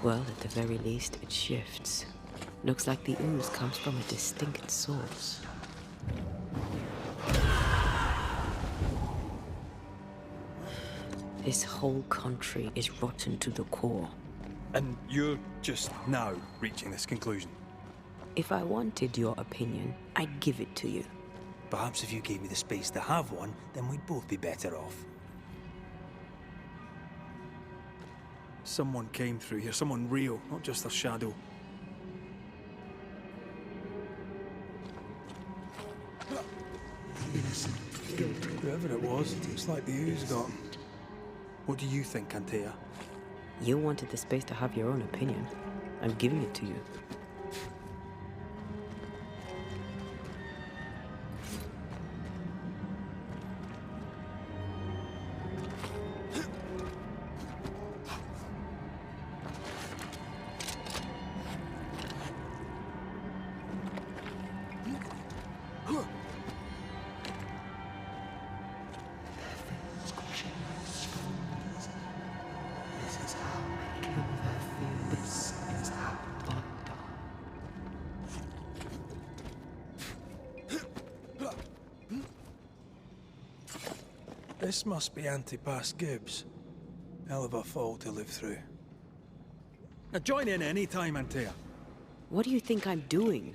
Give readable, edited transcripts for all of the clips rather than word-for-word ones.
Well, at the very least, it shifts. Looks like the ooze comes from a distinct source. This whole country is rotten to the core. And you're just now reaching this conclusion? If I wanted your opinion, I'd give it to you. Perhaps if you gave me the space to have one, then we'd both be better off. Someone came through here, someone real, not just a shadow. Whoever it was, looks like the ooze got him. What do you think, Antea? You wanted the space to have your own opinion. I'm giving it to you. This must be Antipas Gibbs. Hell of a fall to live through. Now join in any time, Antea. What do you think I'm doing?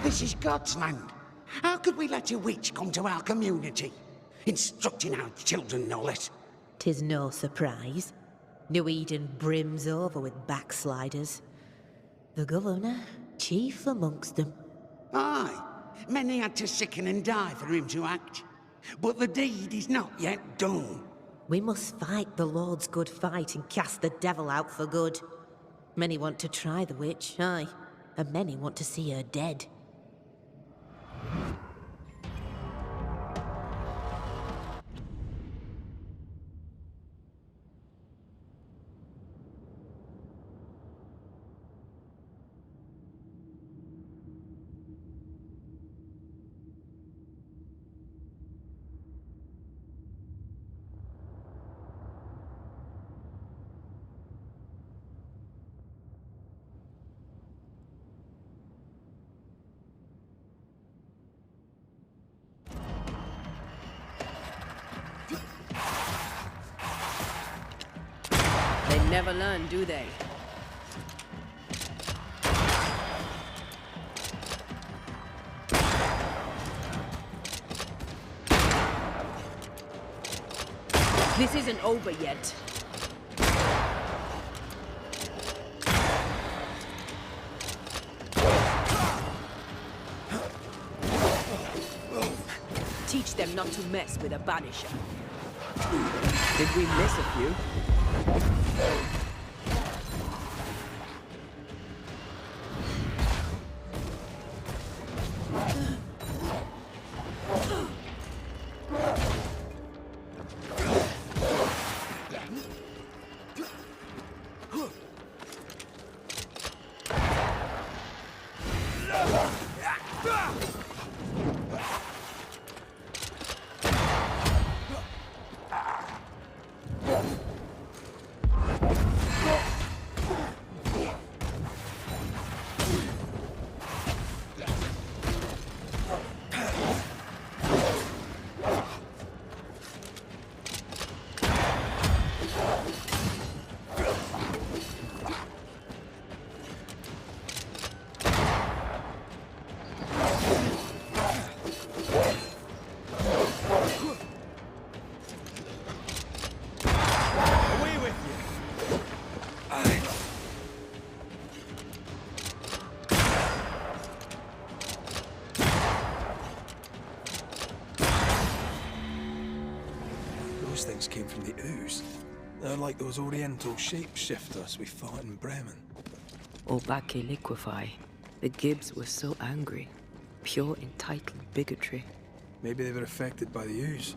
This is God's land. How could we let a witch come to our community? Instructing our children, no less. 'Tis no surprise. New Eden brims over with backsliders. The governor, chief amongst them. Aye, many had to sicken and die for him to act. But the deed is not yet done. We must fight the Lord's good fight and cast the devil out for good. Many want to try the witch, aye, and many want to see her dead. They never learn, do they? This isn't over yet. Teach them not to mess with a Banisher. Did we miss a few? Those things came from the ooze. They're like those oriental shapeshifters we fought in Bremen. Obake liquefy. The Gibbs were so angry. Pure entitled bigotry. Maybe they were affected by the ooze.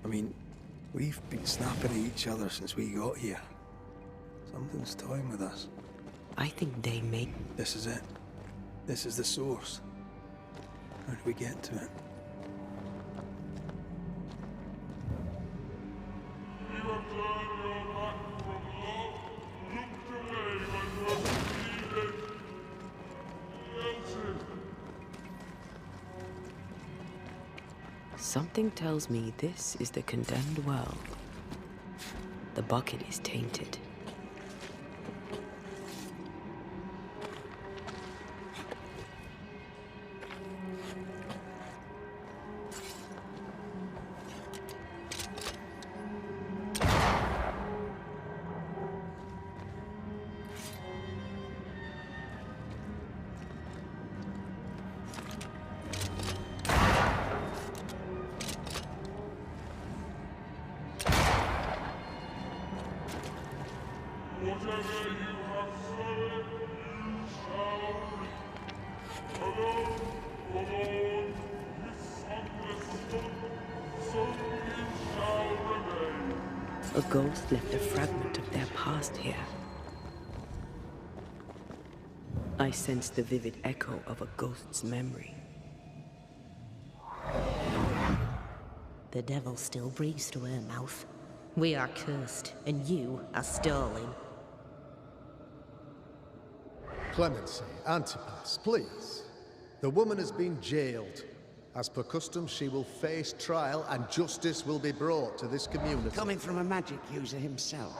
I mean, We've been snapping at each other since we got here. Something's toying with us. I think they may... This is it. This is the source. How do we get to it? Something tells me this is the condemned world. The bucket is tainted. A ghost left a fragment of their past here. I sense the vivid echo of a ghost's memory. The devil still breathes through her mouth. We are cursed, and you are stolen. Clemency, Antipas, please. The woman has been jailed. As per custom, she will face trial and justice will be brought to this community. Coming from a magic user himself.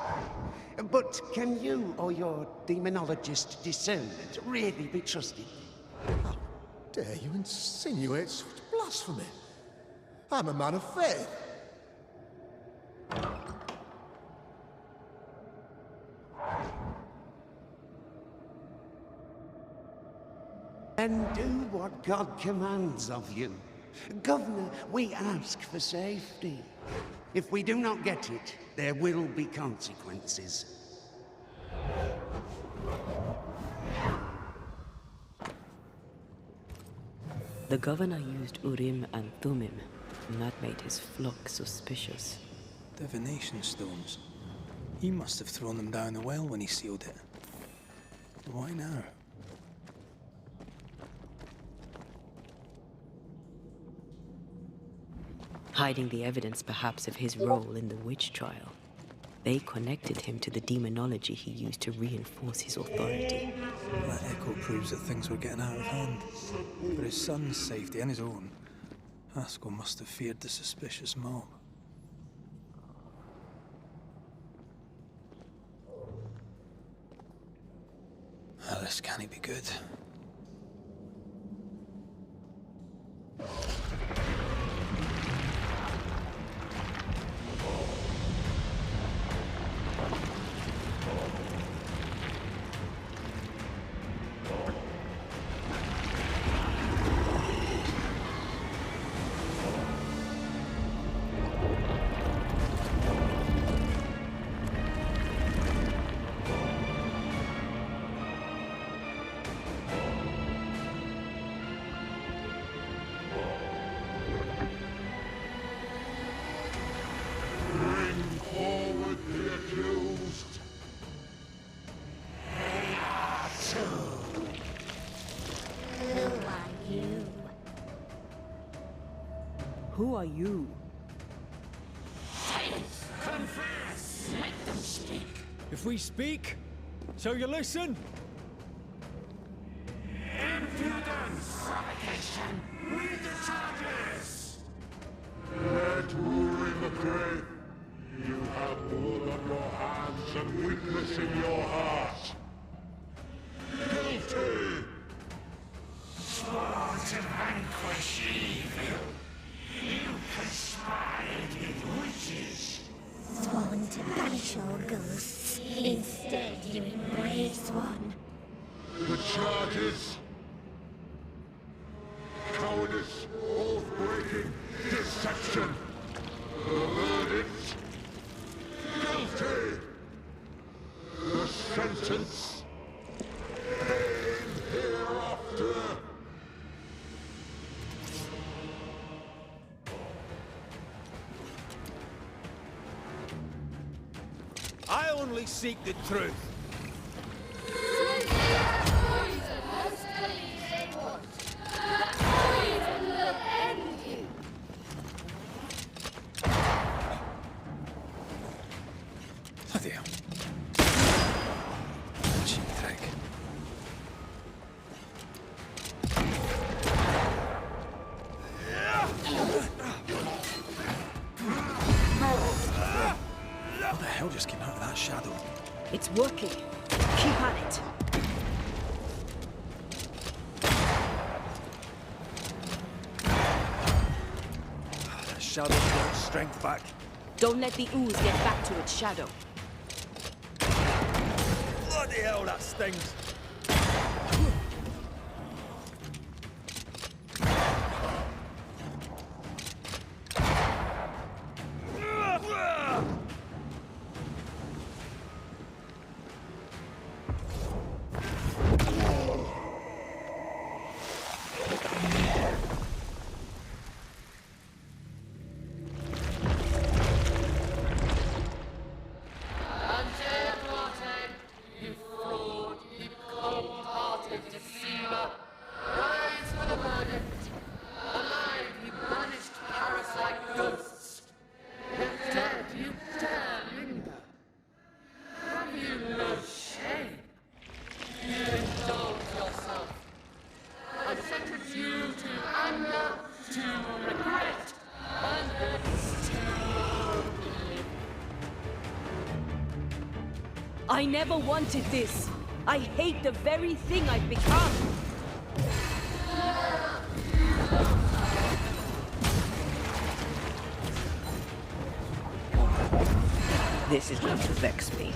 But can you or your demonologist discernment really be trusted? How dare you insinuate such blasphemy? I'm a man of faith. And do what God commands of you. Governor, we ask for safety. If we do not get it, there will be consequences. The governor used Urim and Thummim, and that made his flock suspicious. Divination stones. He must have thrown them down the well when he sealed it. Why now? Hiding the evidence perhaps of his role in the witch trial. They connected him to the demonology he used to reinforce his authority. That echo proves that things were getting out of hand. For his son's safety and his own, Haskell must have feared the suspicious mob. This can't be good. Who are you? Confess! Let them speak! If we speak, so you listen? Impudence! Provocation! Read the charges! Let Urim agree. You have blood on your hands and weakness in your heart. Guilty! Sworn to vanquish evil. You conspired with witches. Sworn to banish all ghosts. Instead, you embrace one. The charges: cowardice, oath-breaking, deception. The verdict: guilty. The sentence: pain hereafter. I only seek the truth. Bloody hell. Cheap trick. What the hell just came out of that shadow? It's working. Keep at it. That shadow's got its strength back. Don't let the ooze get back to its shadow. Bloody hell, that stings. I never wanted this. I hate the very thing I've become. This is going to vex me.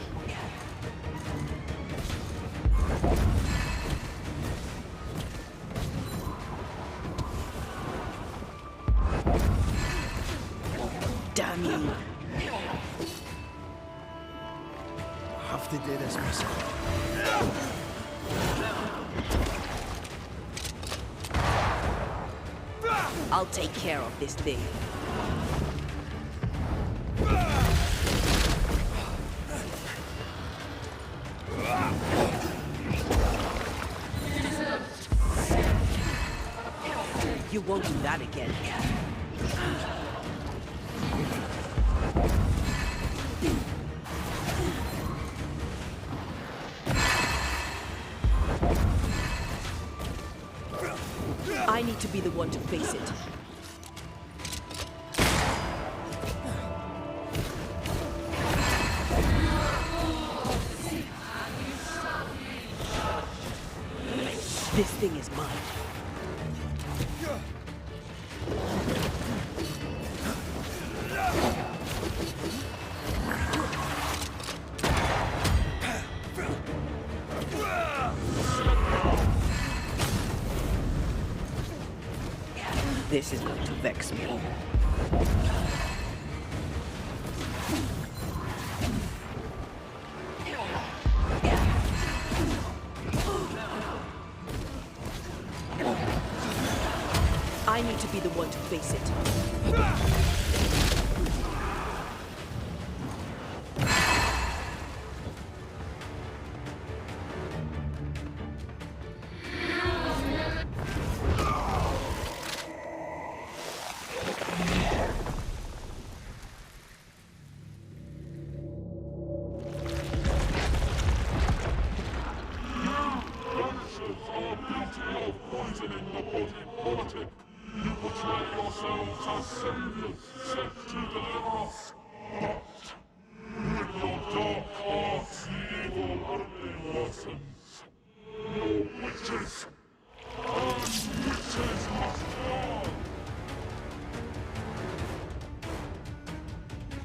Damn you. Have to do this myself. I'll take care of this thing. You won't do that again. I need to be the one to face it. This thing is mine. This is going to vex me. I need to be the one to face it.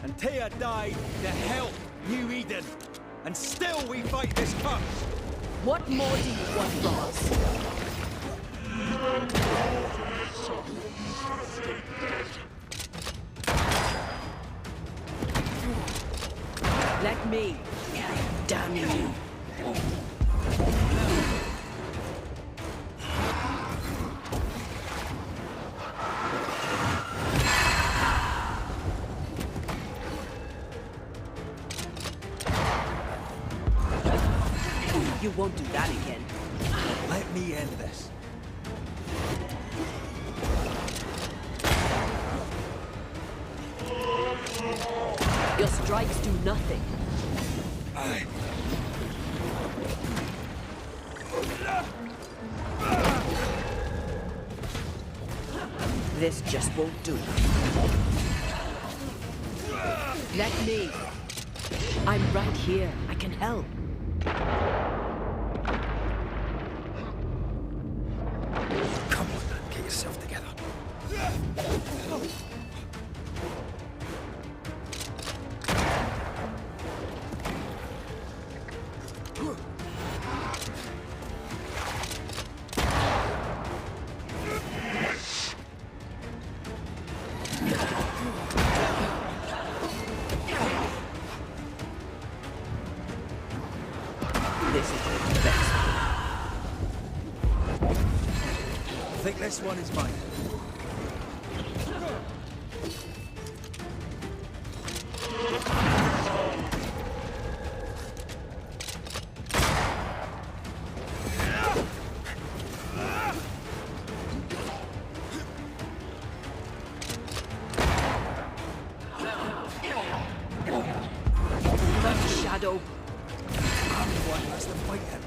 And Tia died to help New Eden. And still we fight this curse. What more do you want from us? Let me. Damn you. You won't do that again. Let me end this. Your strikes do nothing. This just won't do. Let me. I'm right here. I can help. Come on, get yourself together. This is the best. I think this one is mine. Shadow. I'm the one who has to fight him.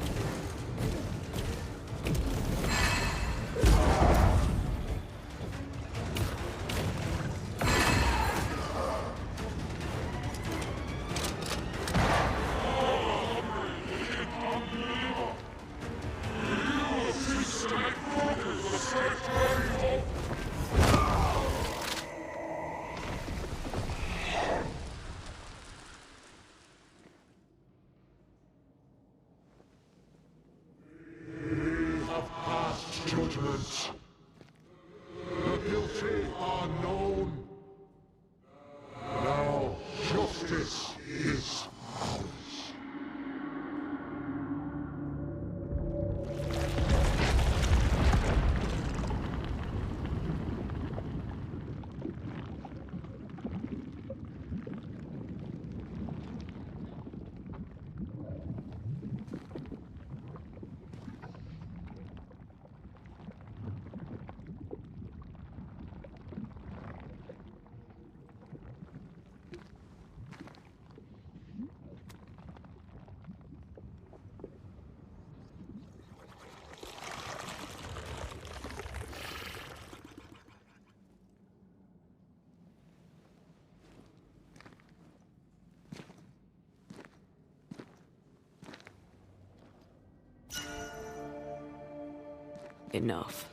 Judgment. The guilty are known. Now justice is ours. Enough.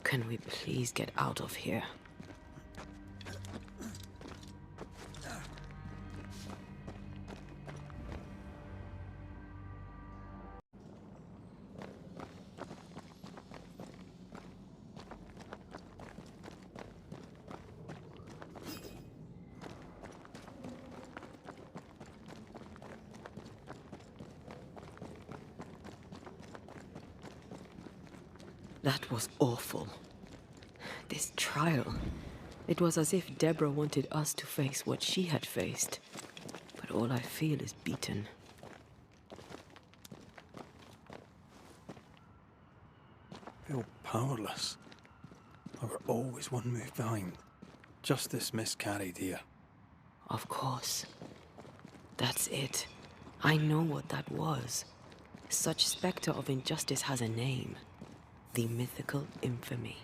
Can we please get out of here? That was awful. This trial. It was as if Deborah wanted us to face what she had faced. But all I feel is beaten. Feel powerless. I were always one move behind. Justice miscarried here. Of course. That's it. I know what that was. Such specter of injustice has a name. The mythical infamy.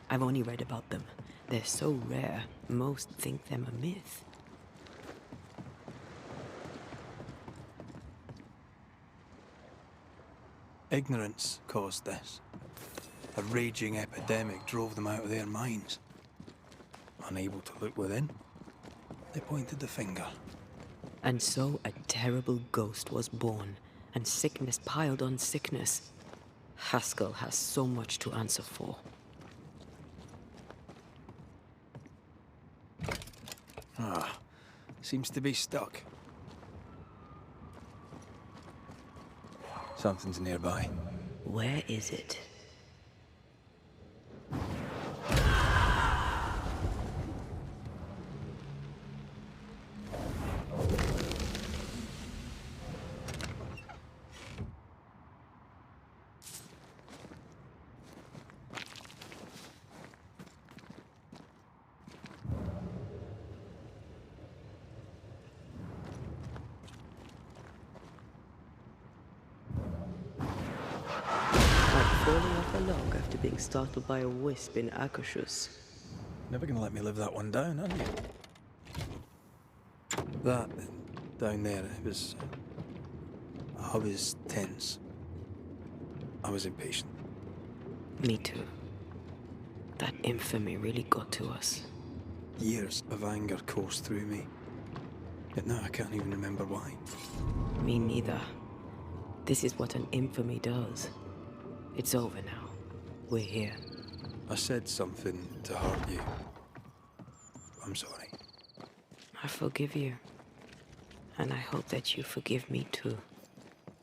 I've only read about them. They're so rare, most think them a myth. Ignorance caused this. A raging epidemic drove them out of their minds. Unable to look within, they pointed the finger. And so a terrible ghost was born, and sickness piled on sickness. Haskell has so much to answer for. Seems to be stuck. Something's nearby. Where is it? falling off a log after being startled by a wisp in Akashus. Never gonna let me live that one down, are you? That down there, I was tense. I was impatient. Me too. That infamy really got to us. Years of anger coursed through me. But now I can't even remember why. Me neither. This is what an infamy does. It's over now. We're here. I said something to hurt you. I'm sorry. I forgive you. And I hope that you forgive me too.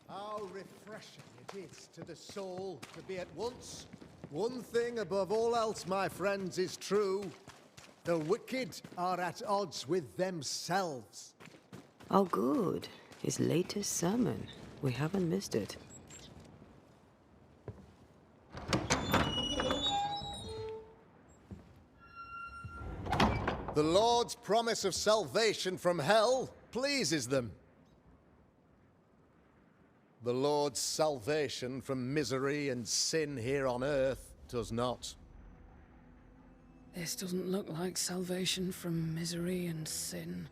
How refreshing it is to the soul to be at once. One thing above all else, my friends, is true. The wicked are at odds with themselves. Oh, good. His latest sermon. We haven't missed it. The Lord's promise of salvation from hell pleases them. The Lord's salvation from misery and sin here on earth does not. This doesn't look like salvation from misery and sin.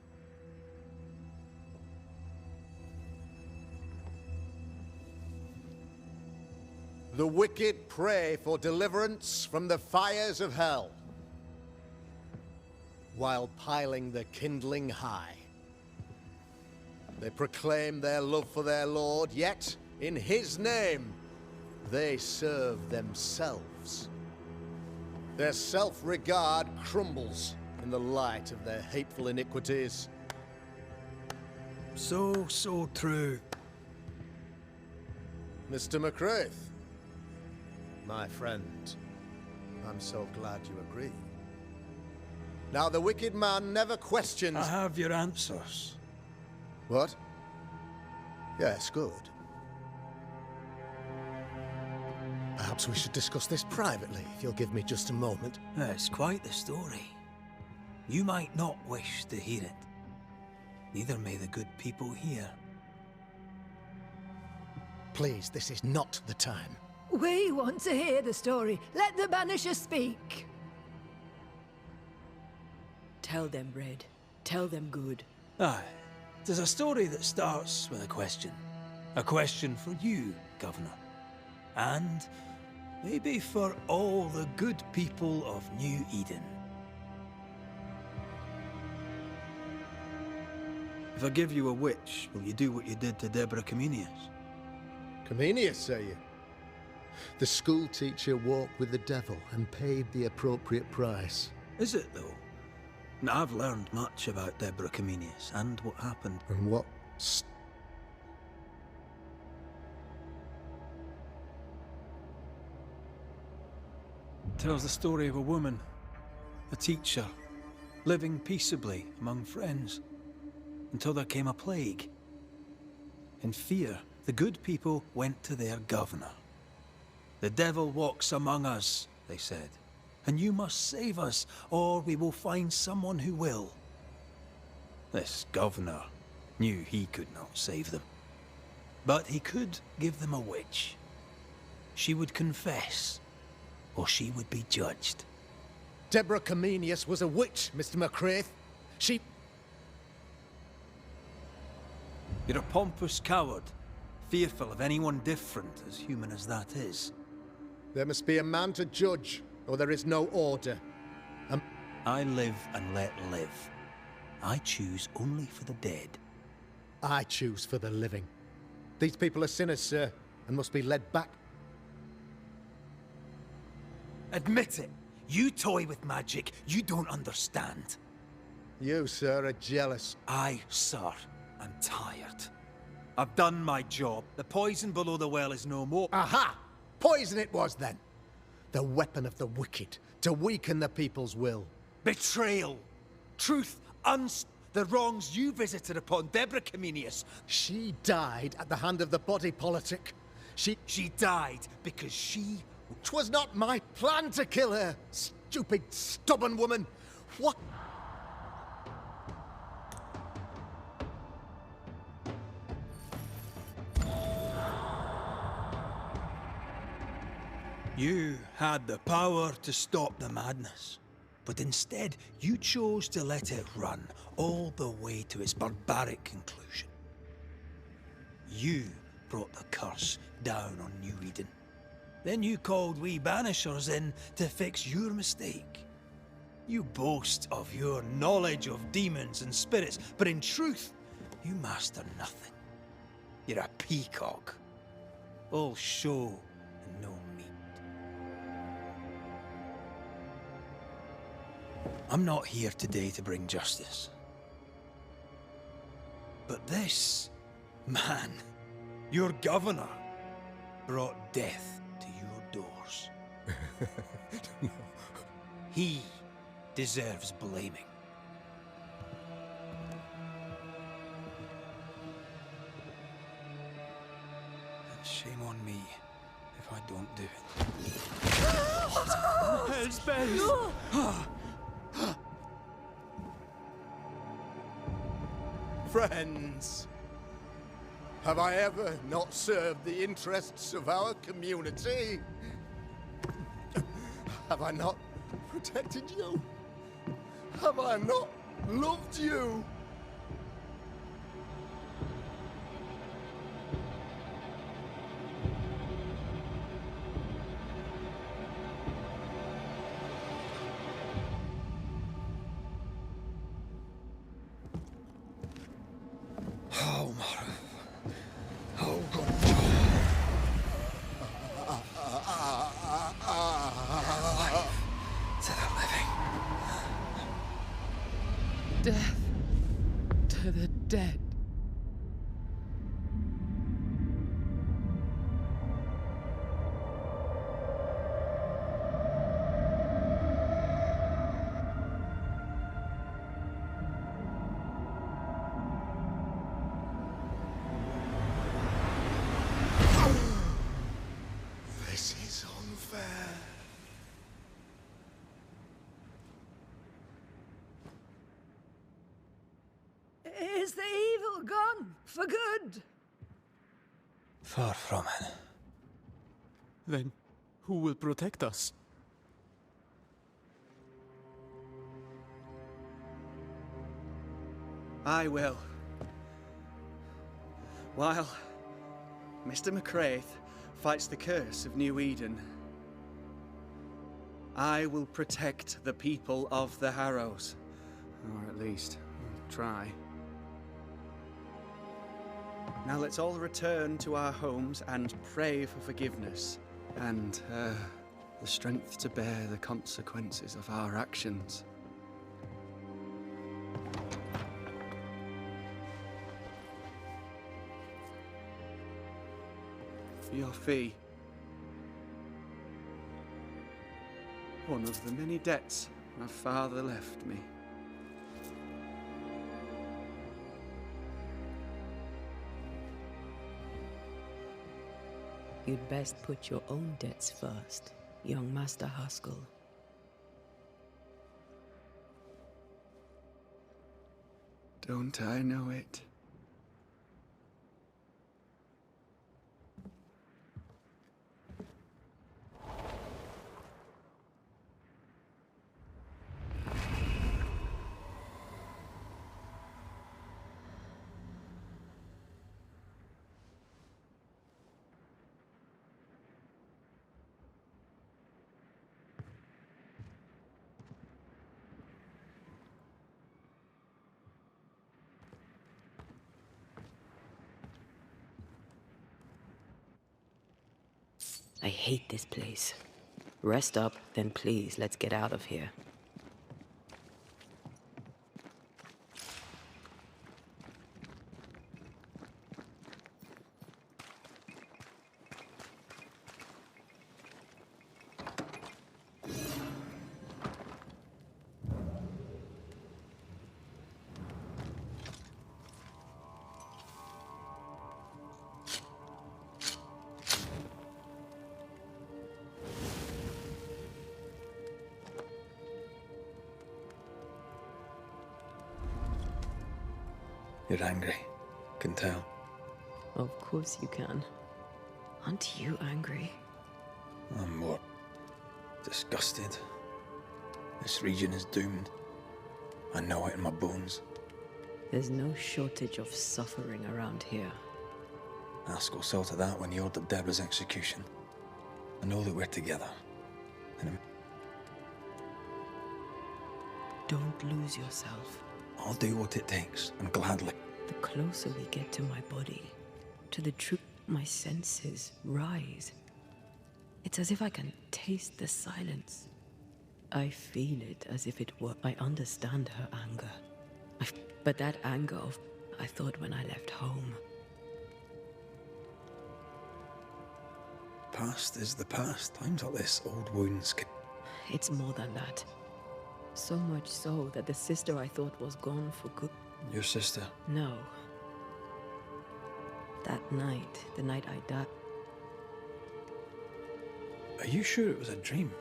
The wicked pray for deliverance from the fires of hell, while piling the kindling high. They proclaim their love for their Lord, yet, in His name, they serve themselves. Their self-regard crumbles in the light of their hateful iniquities. So true. Mr. McCraith, my friend, I'm so glad you agree. Now, the wicked man never questions... I have your answers. What? Yes, good. Perhaps we should discuss this privately, if you'll give me just a moment. It's quite the story. You might not wish to hear it. Neither may the good people here. Please, this is not the time. We want to hear the story. Let the Banishers speak. Tell them, Red. Tell them good. Aye. There's a story that starts with a question. A question for you, Governor. And maybe for all the good people of New Eden. If I give you a witch, will you do what you did to Deborah Comenius? Comenius, say you? The school teacher walked with the devil and paid the appropriate price. Is it, though? Now, I've learned much about Deborah Comenius and what happened. And what... Tells the story of a woman, a teacher, living peaceably among friends, until there came a plague. In fear, the good people went to their governor. The devil walks among us, they said, and you must save us, or we will find someone who will. This governor knew he could not save them, but he could give them a witch. She would confess, or she would be judged. Deborah Comenius was a witch, Mr. McCraith. She... You're a pompous coward, fearful of anyone different, as human as that is. There must be a man to judge, or there is no order. I live and let live. I choose only for the dead. I choose for the living. These people are sinners, sir, and must be led back. Admit it. You toy with magic you don't understand. You, sir, are jealous. I, sir, am tired. I've done my job. The poison below the well is no more. Aha! Poison it was, then. The weapon of the wicked, to weaken the people's will. Betrayal. Truth the wrongs you visited upon Deborah Comenius. She died at the hand of the body politic. She died because she... 'Twas not my plan to kill her, stupid, stubborn woman. What... You had the power to stop the madness, but instead you chose to let it run all the way to its barbaric conclusion. You brought the curse down on New Eden. Then you called we Banishers in to fix your mistake. You boast of your knowledge of demons and spirits, but in truth, you master nothing. You're a peacock. All show and no meat. I'm not here today to bring justice. But this man, your governor, brought death to your doors. He deserves blaming. And shame on me if I don't do it. Hell's bells! Friends, have I ever not served the interests of our community? Have I not protected you? Have I not loved you? Oh, Mara. Oh, God. To the living. Death to the dead. This is unfair. Is the evil gone for good? Far from it. Then who will protect us? I will. While Mr. McCraith fights the curse of New Eden, I will protect the people of the Harrows. Or at least, try. Now let's all return to our homes and pray for forgiveness and the strength to bear the consequences of our actions. For your fee, one of the many debts my father left me. You'd best put your own debts first, young Master Haskell. Don't I know it? I hate this place. Rest up, then please, let's get out of here. You're angry. Can tell. Of course you can. Aren't you angry? I'm more disgusted. This region is doomed. I know it in my bones. There's no shortage of suffering around here. Askell saw to that when he ordered Deborah's execution. I know that we're together. And Don't lose yourself. I'll do what it takes, and gladly. The closer we get to my body, to the truth, my senses rise. It's as if I can taste the silence. I feel it as if it were. I understand her anger. But that anger of, I thought when I left home. Past is the past. Times like this, old wounds can... It's more than that. So much so that the sister I thought was gone for good. Your sister? No. That night, the night I died. Are you sure it was a dream?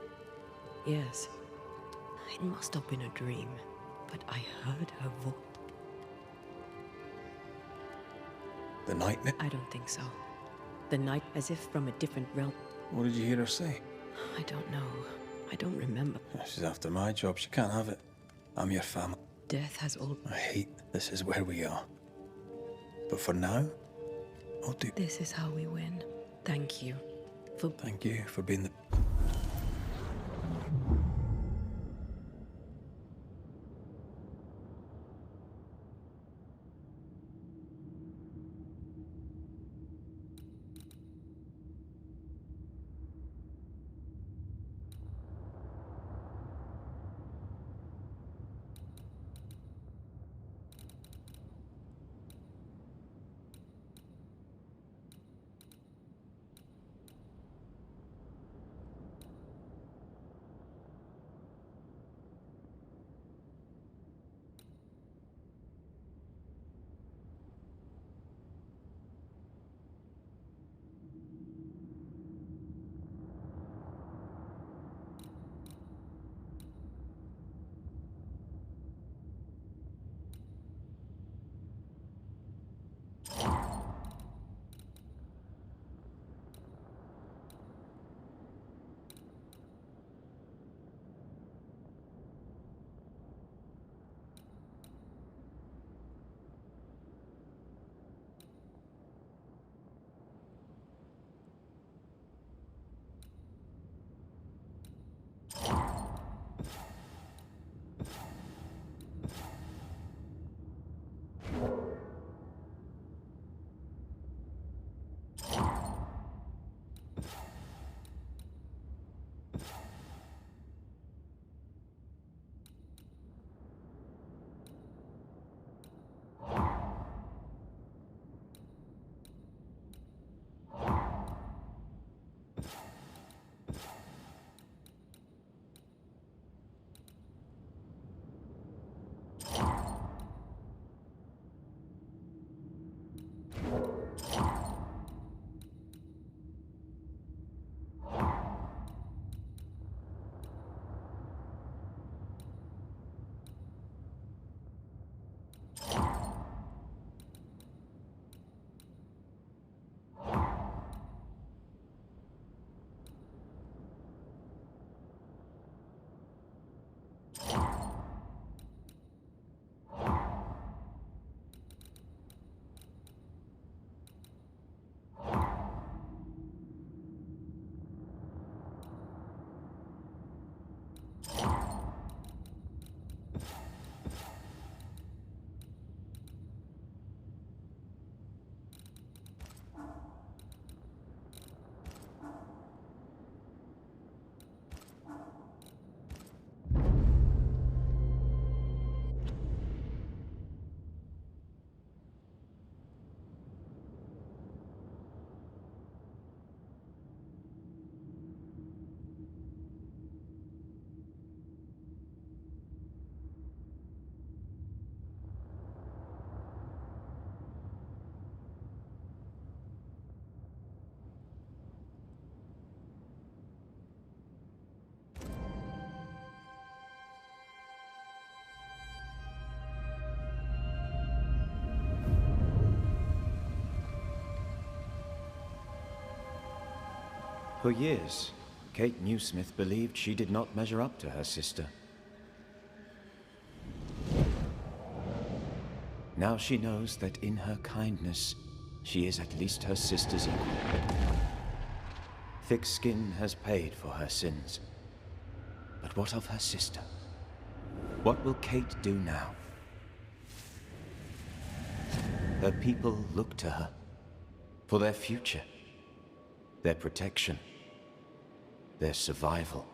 Yes. It must have been a dream, but I heard her voice. The night? I don't think so. The night, as if from a different realm. What did you hear her say? I don't know. I don't remember. She's after my job. She can't have it. I'm your family. Death has all... I hate this is where we are. But for now, I'll do... This is how we win. Thank you. Thank you for being the... For years, Kate Newsmith believed she did not measure up to her sister. Now she knows that in her kindness, she is at least her sister's equal. Thick skin has paid for her sins. But what of her sister? What will Kate do now? Her people look to her for their future, their protection, their survival.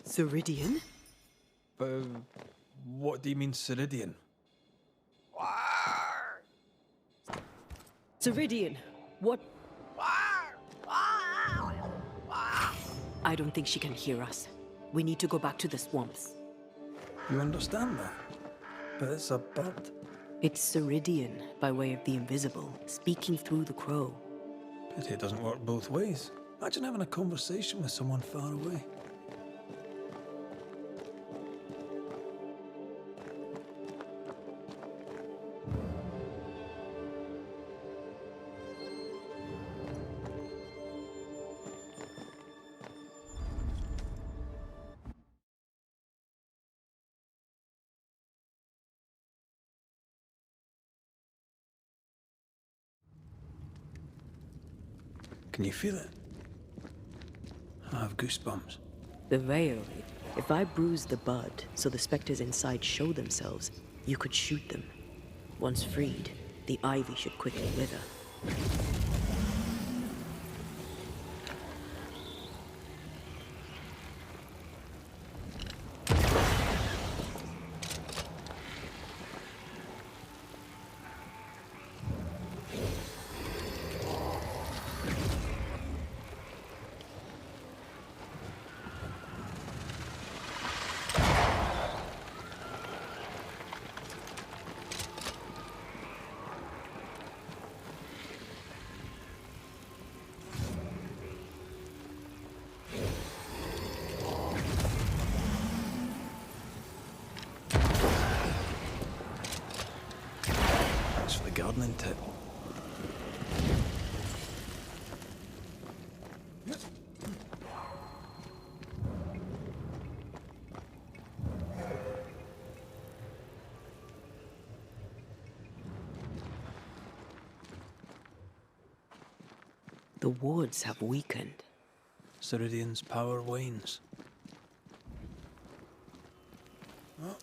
Ceridian? What do you mean, Ceridian? Ceridian! What? I don't think she can hear us. We need to go back to the swamps. You understand that? But it's a bird. It's Ceridian, by way of the invisible, speaking through the crow. Pity it doesn't work both ways. Imagine having a conversation with someone far away. Can you feel it? I have goosebumps. The veil. If I bruise the bud so the specters inside show themselves, you could shoot them. Once freed, the ivy should quickly wither. Gardening tip. The wards have weakened. Ceridian's power wanes. Oh.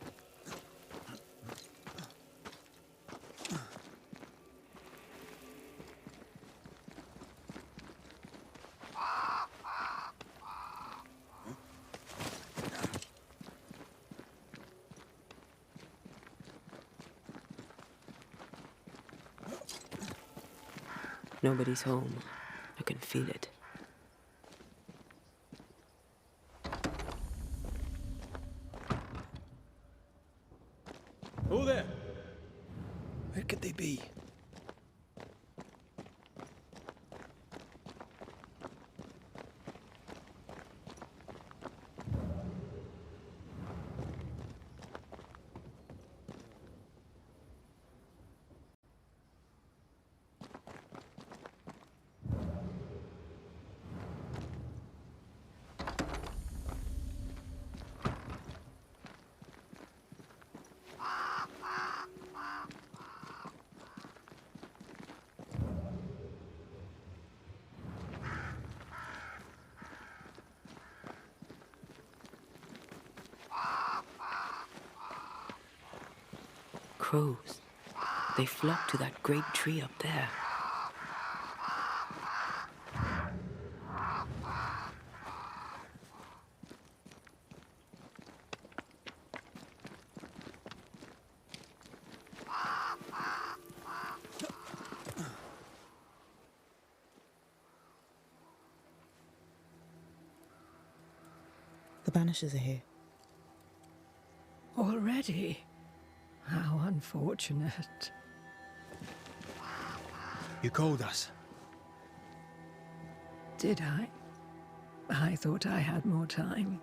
Nobody's home. I can feel it. Who there? Where could they be? crows. They flock to that great tree up there. The Banishers are here. Already? How unfortunate. You called us. Did I? I thought I had more time.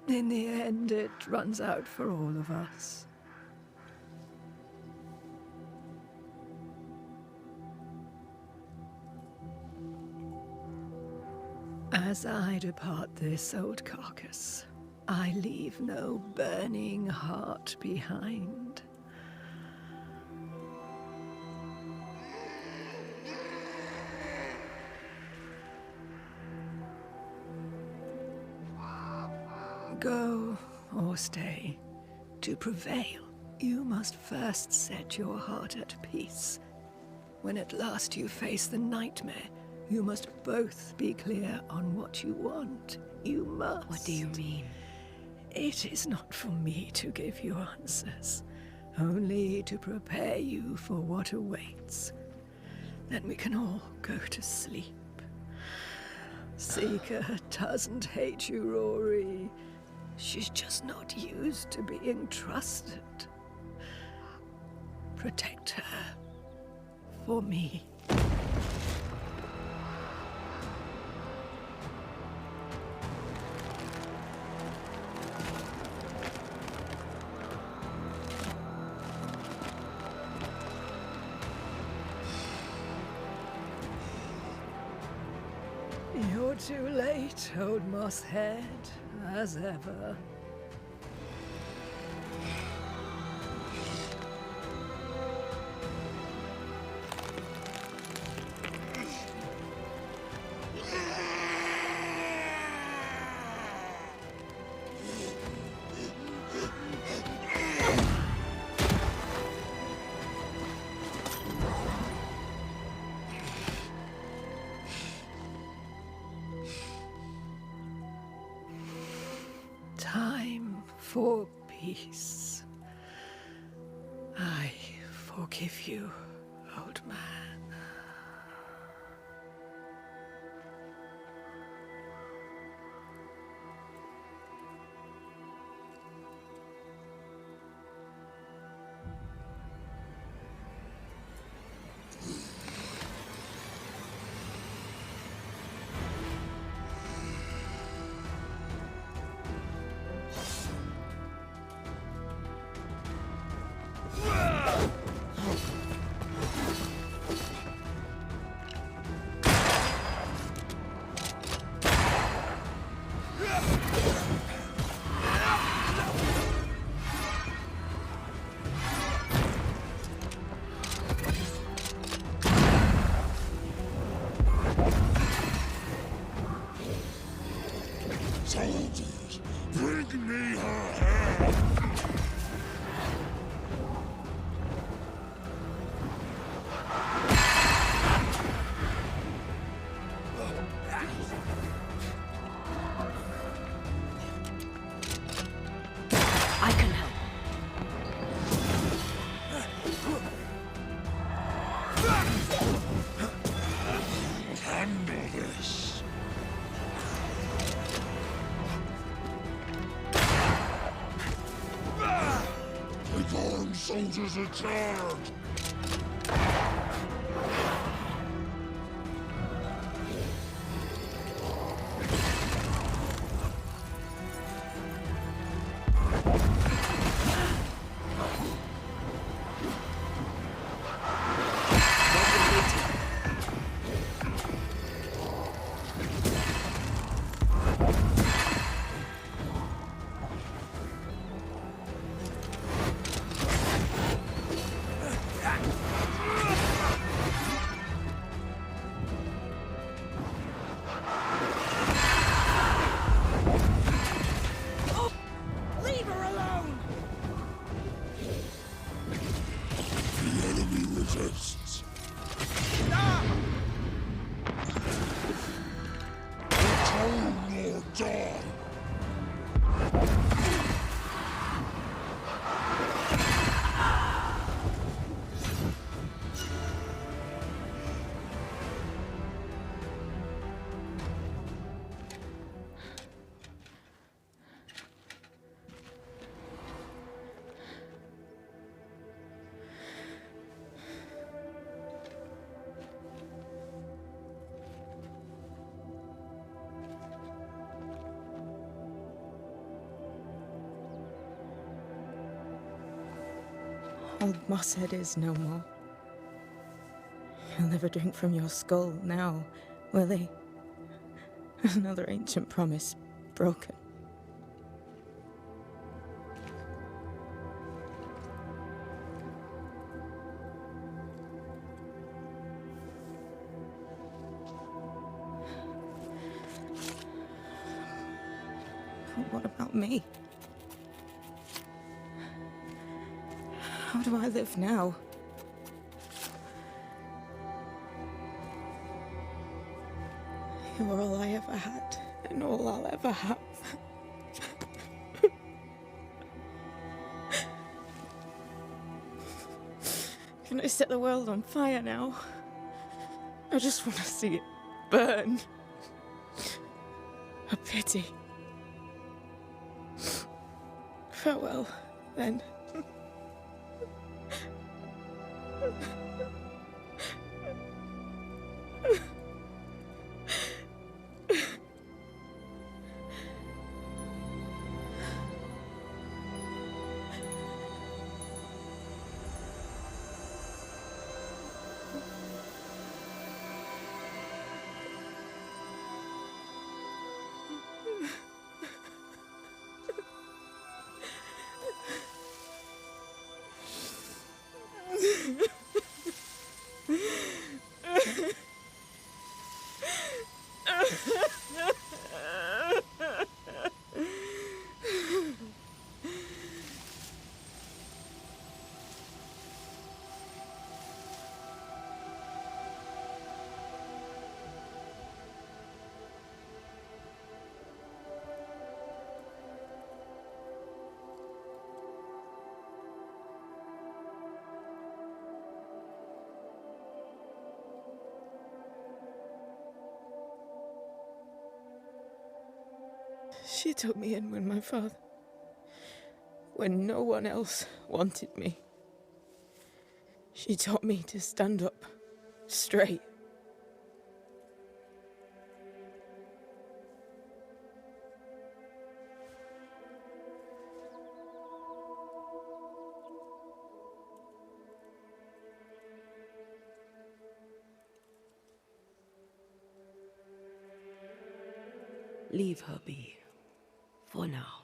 In the end, it runs out for all of us. As I depart this old carcass, I leave no burning heart behind. Go or stay. To prevail, you must first set your heart at peace. When at last you face the nightmare, you must both be clear on what you want. You must. What do you mean? It is not for me to give you answers, only to prepare you for what awaits. Then we can all go to sleep. Seeker doesn't hate you, Rory. She's just not used to being trusted. Protect her. For me. You're too late, old mosshead, as ever. Time for peace. I forgive you, old man. Soldiers, bring me her head! I can help. Handle this. The armed soldiers are charged! resists. Atone or die. Old Mosshead is no more. He'll never drink from your skull now, will he? Another ancient promise broken. But what about me? How do I live now? You're all I ever had, and all I'll ever have. Can I set the world on fire now? I just want to see it burn. A pity. Farewell, then. She took me in when my father... when no one else wanted me. She taught me to stand up straight. Leave her be. For now.